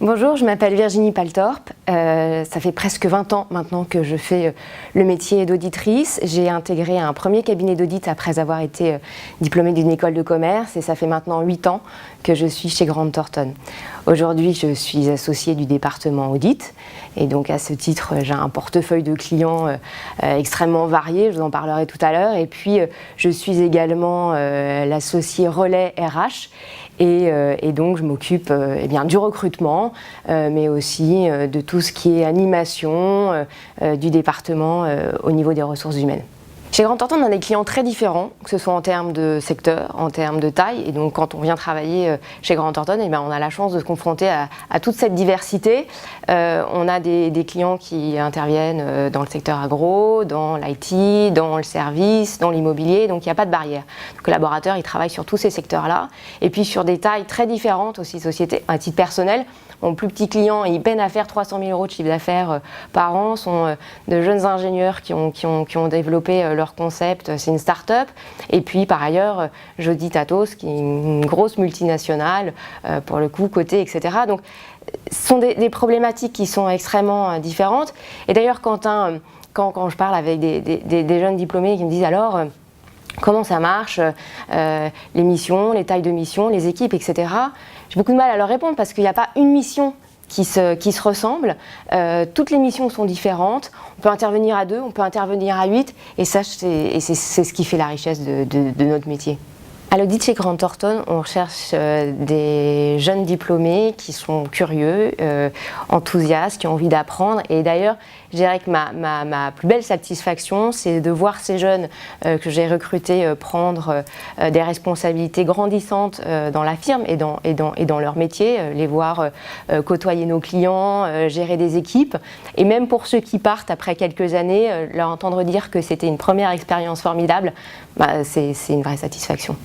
Bonjour, je m'appelle Virginie Paltorp. Ça fait presque 20 ans maintenant que je fais le métier d'auditrice. J'ai intégré un premier cabinet d'audit après avoir été diplômée d'une école de commerce et ça fait maintenant 8 ans que je suis chez Grant Thornton. Aujourd'hui, je suis associée du département audit et donc à ce titre, j'ai un portefeuille de clients extrêmement varié, je vous en parlerai tout à l'heure. Et puis, je suis également l'associée relais RH. Et donc je m'occupe du recrutement, mais aussi de tout ce qui est animation du département au niveau des ressources humaines. Chez Grant Thornton, on a des clients très différents, que ce soit en termes de secteur, en termes de taille. Et donc quand on vient travailler chez Grant Thornton, on a la chance de se confronter à toute cette diversité. On a des clients qui interviennent dans le secteur agro, dans l'IT, dans le service, dans l'immobilier. Donc il n'y a pas de barrière. Le collaborateur, il travaille sur tous ces secteurs-là. Et puis sur des tailles très différentes aussi, sociétés, à titre personnel. Mon plus petit client, il peine à faire 300 000 € de chiffre d'affaires par an, sont de jeunes ingénieurs qui ont développé leur concept, c'est une start-up. Et puis par ailleurs, j'audite Atos, qui est une grosse multinationale, pour le coup, côté, etc. Donc ce sont des problématiques qui sont extrêmement différentes. Et d'ailleurs, quand je parle avec des jeunes diplômés qui me disent alors, comment ça marche, les missions, les tailles de missions, les équipes, etc. J'ai beaucoup de mal à leur répondre parce qu'il n'y a pas une mission qui se ressemble. Toutes les missions sont différentes. On peut intervenir à 2, on peut intervenir à 8. Et ça, c'est ce qui fait la richesse de notre métier. À l'audit chez Grant Thornton, on recherche des jeunes diplômés qui sont curieux, enthousiastes, qui ont envie d'apprendre. Et d'ailleurs, je dirais que ma plus belle satisfaction, c'est de voir ces jeunes que j'ai recrutés prendre des responsabilités grandissantes dans la firme et dans leur métier, les voir côtoyer nos clients, gérer des équipes. Et même pour ceux qui partent après quelques années, leur entendre dire que c'était une première expérience formidable, c'est une vraie satisfaction.